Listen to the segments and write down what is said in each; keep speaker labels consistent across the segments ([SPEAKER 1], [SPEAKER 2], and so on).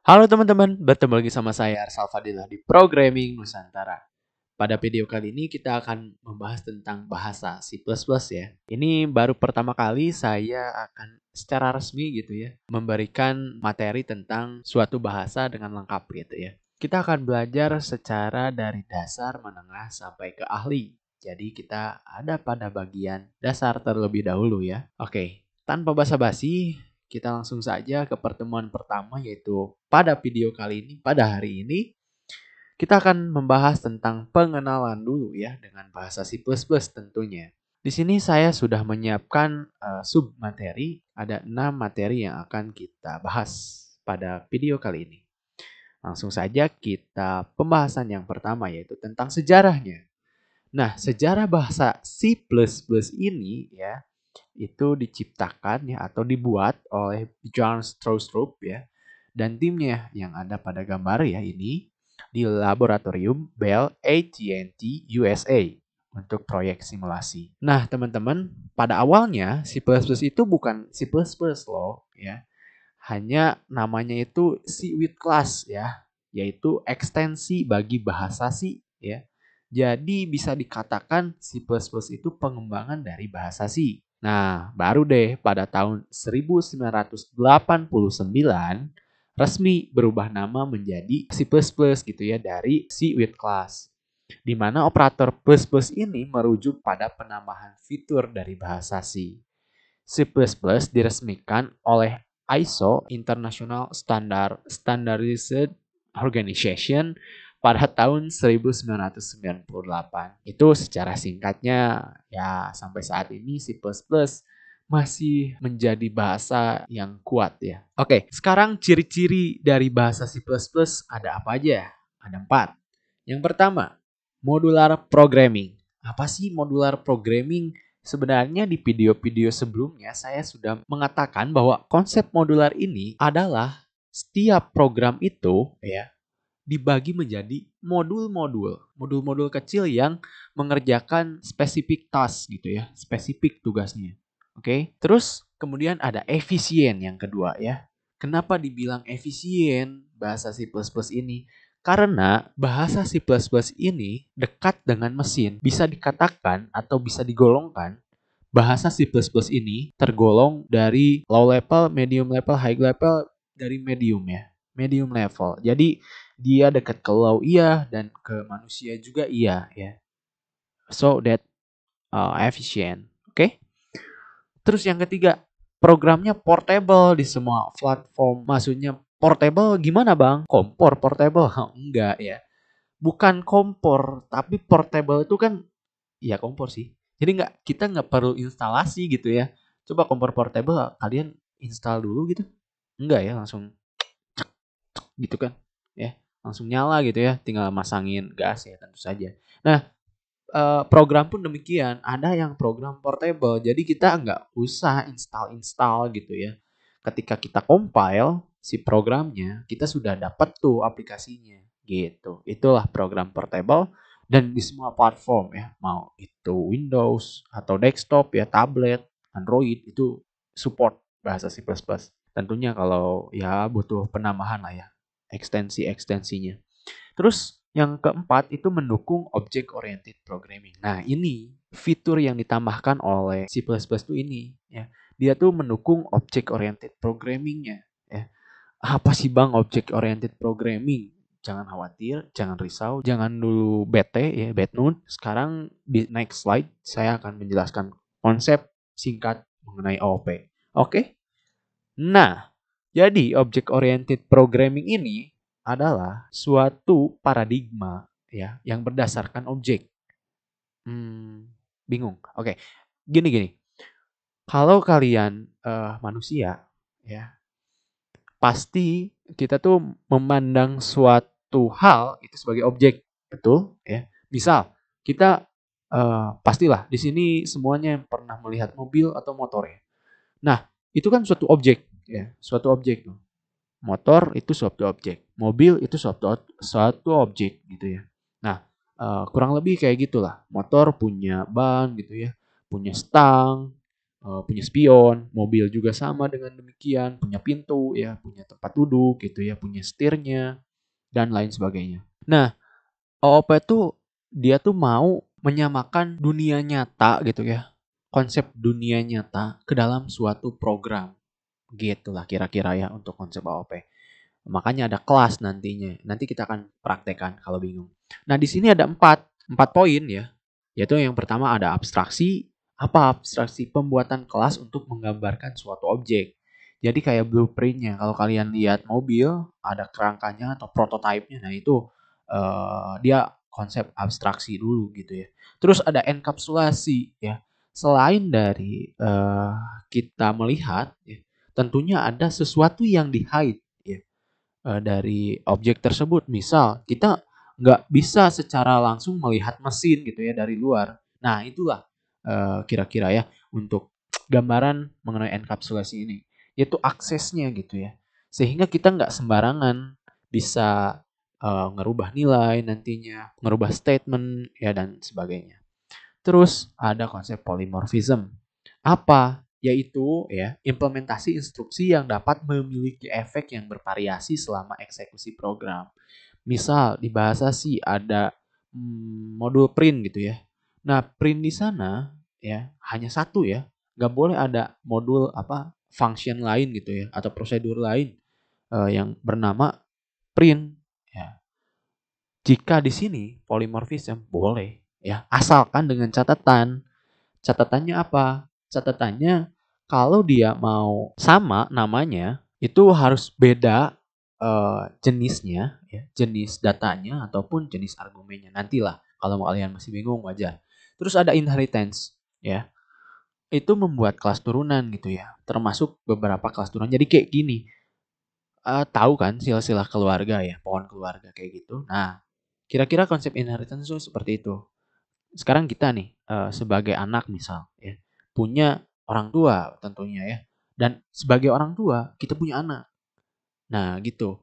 [SPEAKER 1] Halo teman-teman, bertemu lagi sama saya Arsal Fadilah di Programming Nusantara. Pada video kali ini kita akan membahas tentang bahasa C++ ya. Ini baru pertama kali saya akan secara resmi gitu ya, memberikan materi tentang suatu bahasa dengan lengkap gitu ya. Kita akan belajar secara dari dasar, menengah, sampai ke ahli. Jadi kita ada pada bagian dasar terlebih dahulu ya. Oke, tanpa basa-basi, kita langsung saja ke pertemuan pertama, yaitu pada video kali ini, pada hari ini, kita akan membahas tentang pengenalan dulu ya dengan bahasa C++ tentunya. Di sini saya sudah menyiapkan sub materi, ada 6 materi yang akan kita bahas pada video kali ini. Langsung saja kita pembahasan yang pertama, yaitu tentang sejarahnya. Nah, sejarah bahasa C++ ini ya, itu diciptakan ya atau dibuat oleh John Stroustrup ya dan timnya yang ada pada gambar ya ini di laboratorium Bell AT&T USA untuk proyek simulasi. Nah, teman-teman, pada awalnya C++ itu bukan C++ loh ya. Hanya namanya itu C with class ya, yaitu ekstensi bagi bahasa C ya. Jadi bisa dikatakan C++ itu pengembangan dari bahasa C. Nah, baru deh pada tahun 1989 resmi berubah nama menjadi C++ gitu ya dari C with class. Di mana operator plus plus ini merujuk pada penambahan fitur dari bahasa C. C++ diresmikan oleh ISO International Standardized Organization pada tahun 1998. Itu secara singkatnya ya, sampai saat ini C++ masih menjadi bahasa yang kuat ya. Oke, sekarang ciri-ciri dari bahasa C++ ada apa aja? Ada 4. Yang pertama, modular programming. Apa sih modular programming? Sebenarnya di video-video sebelumnya saya sudah mengatakan bahwa konsep modular ini adalah setiap program itu ya dibagi menjadi modul-modul. Modul-modul kecil yang mengerjakan spesifik task gitu ya, spesifik tugasnya. Oke. Terus kemudian ada efisien yang kedua ya. Kenapa dibilang efisien bahasa C++ ini? Karena bahasa C++ ini dekat dengan mesin. Bisa dikatakan atau bisa digolongkan bahasa C++ ini tergolong dari low level, medium level, high level, dari medium ya. Medium level. Jadi dia dekat ke low iya dan ke manusia juga iya ya. So that efficient. Oke. Terus yang ketiga, programnya portable di semua platform. Maksudnya portable gimana bang? Kompor portable? Enggak ya. Bukan kompor, tapi portable itu kan ya kompor sih. Jadi kita nggak perlu instalasi gitu ya. Coba kompor portable kalian install dulu gitu. Enggak ya, langsung gitu kan. Ya, langsung nyala gitu ya. Tinggal masangin gas ya tentu saja. Nah, program pun demikian. Ada yang program portable. Jadi kita nggak usah install gitu ya. Ketika kita compile si programnya, kita sudah dapat tuh aplikasinya gitu. Itulah program portable dan di semua platform ya. Mau itu Windows atau desktop ya, tablet, Android itu support bahasa C++. Tentunya kalau ya butuh penambahan lah ya, ekstensinya. Terus yang keempat itu mendukung object oriented programming. Nah, ini fitur yang ditambahkan oleh C++ itu ini ya. Dia tuh mendukung object oriented programmingnya ya. Apa sih Bang object oriented programming? Jangan khawatir, jangan risau, jangan dulu bete ya, bad mood. Sekarang di next slide saya akan menjelaskan konsep singkat mengenai OOP. Oke? Nah, jadi object oriented programming ini adalah suatu paradigma ya yang berdasarkan objek. Bingung. Oke. Gini. Kalau kalian manusia ya, pasti kita tuh memandang suatu hal itu sebagai objek, betul ya. Misal kita pastilah di sini semuanya yang pernah melihat mobil atau motor ya. Nah, itu kan suatu objek ya, suatu objek. Motor itu suatu objek, mobil itu suatu objek gitu ya. Nah, kurang lebih kayak gitulah. Motor punya ban gitu ya, punya stang, punya spion, mobil juga sama dengan demikian, punya pintu ya, punya tempat duduk gitu ya, punya setirnya dan lain sebagainya. Nah, OOP tuh dia tuh mau menyamakan dunia nyata gitu ya. Konsep dunia nyata ke dalam suatu program. Gitulah kira-kira ya untuk konsep OOP. Makanya ada kelas nantinya. Nanti kita akan praktekkan kalau bingung. Nah, di sini ada empat poin ya. Yaitu yang pertama ada abstraksi. Apa abstraksi? Pembuatan kelas untuk menggambarkan suatu objek. Jadi kayak blueprintnya. Kalau kalian lihat mobil, ada kerangkanya atau prototipenya. Nah, itu dia konsep abstraksi dulu gitu ya. Terus ada enkapsulasi ya. Selain dari kita melihat, ya, tentunya ada sesuatu yang di-hide ya, dari objek tersebut. Misal kita nggak bisa secara langsung melihat mesin gitu ya dari luar. Nah itulah kira-kira ya untuk gambaran mengenai enkapsulasi ini, yaitu aksesnya gitu ya. Sehingga kita nggak sembarangan bisa ngerubah nilai nantinya, ngerubah statement ya dan sebagainya. Terus ada konsep polymorphism. Apa? Yaitu ya implementasi instruksi yang dapat memiliki efek yang bervariasi selama eksekusi program. Misal di bahasa C ada modul print gitu ya. Nah, print di sana ya hanya satu ya. Nggak boleh ada modul apa function lain gitu ya atau prosedur lain yang bernama print ya. Jika di sini polymorphism boleh ya, asalkan dengan catatan. Catatannya apa? Catatannya kalau dia mau sama namanya itu harus beda jenisnya, ya, jenis datanya ataupun jenis argumennya. Nantilah kalau kalian masih bingung wajar. Terus ada inheritance, ya. Itu membuat kelas turunan gitu ya. Termasuk beberapa kelas turunan. Jadi kayak gini, tahu kan silsilah keluarga ya, pohon keluarga kayak gitu. Nah, kira-kira konsep inheritance itu seperti itu. Sekarang kita nih sebagai anak misal ya punya orang tua tentunya ya, dan sebagai orang tua kita punya anak. Nah gitu.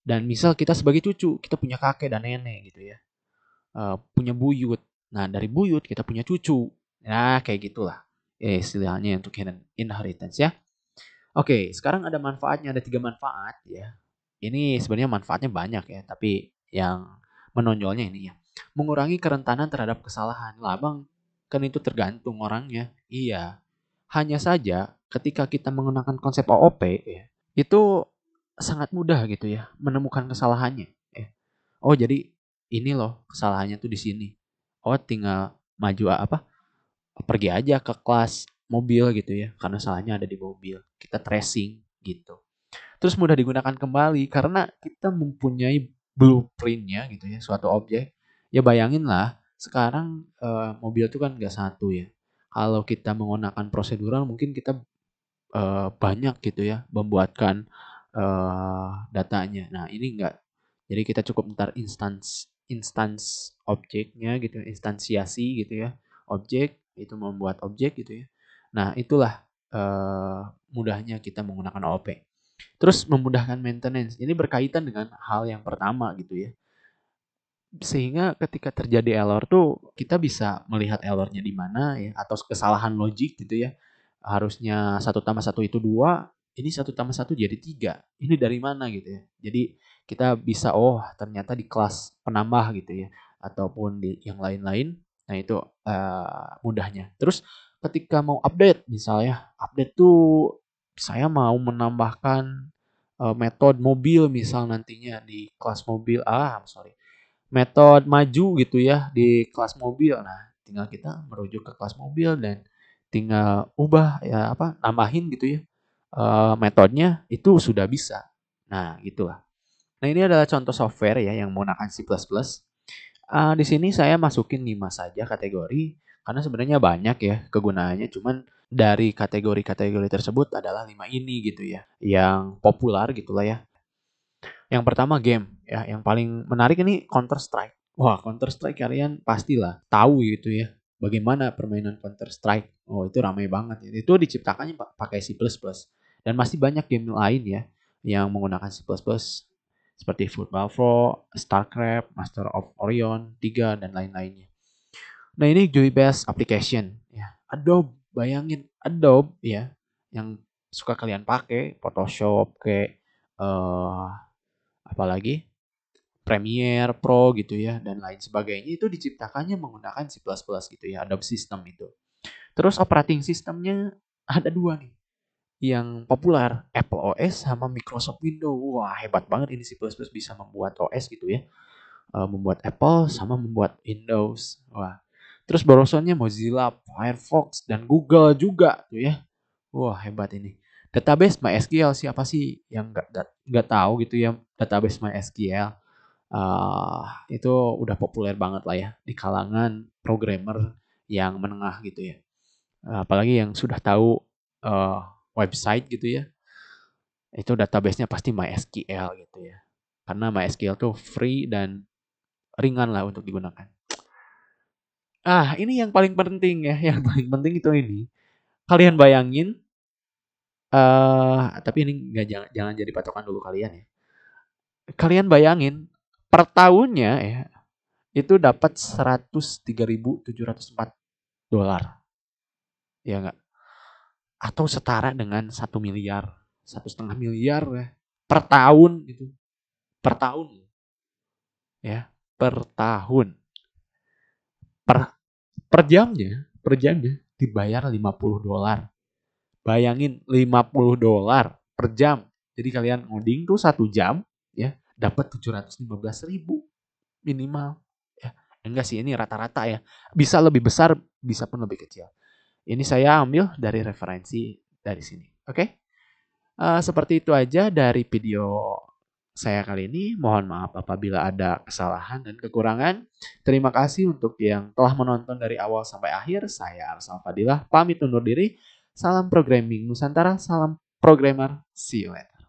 [SPEAKER 1] Dan misal kita sebagai cucu kita punya kakek dan nenek gitu ya. Punya buyut. Nah dari buyut kita punya cucu. Nah kayak gitulah istilahnya untuk inheritance ya. Oke, sekarang ada manfaatnya, ada 3 manfaat ya. Ini sebenarnya manfaatnya banyak ya, tapi yang menonjolnya ini ya. Mengurangi kerentanan terhadap kesalahan. Lah, Bang, kan itu tergantung orangnya. Iya. Hanya saja ketika kita menggunakan konsep OOP ya, itu sangat mudah gitu ya menemukan kesalahannya ya. Oh, jadi ini loh kesalahannya tuh di sini. Oh, tinggal maju apa? Pergi aja ke kelas mobil gitu ya, karena salahnya ada di mobil. Kita tracing gitu. Terus mudah digunakan kembali karena kita mempunyai blueprintnya gitu ya, suatu objek. Ya bayangin lah, sekarang mobil itu kan nggak satu ya. Kalau kita menggunakan prosedural mungkin kita banyak gitu ya membuatkan datanya. Nah ini enggak. Jadi kita cukup ntar instance objeknya gitu, instansiasi gitu ya. Objek itu membuat objek gitu ya. Nah itulah mudahnya kita menggunakan OOP. Terus memudahkan maintenance. Ini berkaitan dengan hal yang pertama gitu ya. Sehingga ketika terjadi error tuh kita bisa melihat errornya di mana ya atau kesalahan logik gitu ya. Harusnya 1+1 itu 2, ini 1+1 jadi 3. Ini dari mana gitu ya. Jadi kita bisa oh ternyata di kelas penambah gitu ya ataupun di yang lain-lain. Nah itu mudahnya. Terus ketika mau update misalnya, update tuh saya mau menambahkan metode mobil misal nantinya di kelas mobil. Sorry, metode maju gitu ya di kelas mobil. Nah, tinggal kita merujuk ke kelas mobil dan tinggal ubah ya apa nambahin gitu ya metodenya itu sudah bisa. Nah, gitulah. Nah, ini adalah contoh software ya yang menggunakan C++. Di sini saya masukin 5 saja kategori karena sebenarnya banyak ya kegunaannya, cuman dari kategori-kategori tersebut adalah 5 ini gitu ya yang populer gitulah ya. Yang pertama game ya, yang paling menarik ini Counter Strike. Wah, Counter Strike kalian pastilah tahu gitu ya. Bagaimana permainan Counter Strike? Oh, itu ramai banget ya. Itu diciptakannya pakai C++. Dan masih banyak game lain ya yang menggunakan C++ seperti Football Pro, StarCraft, Master of Orion 3 dan lain-lainnya. Nah, ini GUI based application ya. Adobe Bayangin Adobe ya, yang suka kalian pakai, Photoshop kayak apalagi Premiere Pro gitu ya dan lain sebagainya itu diciptakannya menggunakan C++ gitu ya, Adobe System itu. Terus operating systemnya ada dua nih yang populer, Apple OS sama Microsoft Windows. Wah, hebat banget ini C++ bisa membuat OS gitu ya. Membuat Apple sama membuat Windows. Wah. Terus browsernya Mozilla, Firefox, dan Google juga tuh ya. Wah, hebat ini. Database MySQL, siapa sih yang nggak tahu gitu ya database MySQL? Itu udah populer banget lah ya di kalangan programmer yang menengah gitu ya. Apalagi yang sudah tahu uh, website gitu ya, itu database-nya pasti MySQL gitu ya. Karena MySQL tuh free dan ringan lah untuk digunakan. Ini yang paling penting ya, yang paling penting itu ini. Kalian bayangin, tapi ini nggak jangan jadi patokan dulu kalian ya. Kalian bayangin per tahunnya ya itu dapat 103.704 dolar, ya nggak? Atau setara dengan 1 miliar, 1,5 miliar ya per tahun itu, per tahun ya, per tahun, per per jamnya dibayar 50 dolar. Bayangin 50 dolar per jam. Jadi kalian ngoding tuh 1 jam ya dapat 715.000 minimal. Ya, enggak sih ini rata-rata ya. Bisa lebih besar, bisa pun lebih kecil. Ini saya ambil dari referensi dari sini. Oke? Seperti itu aja dari video saya kali ini. Mohon maaf apabila ada kesalahan dan kekurangan. Terima kasih untuk yang telah menonton dari awal sampai akhir. Saya Arsal Fadilah, pamit undur diri. Salam programming Nusantara, salam programmer. See you later.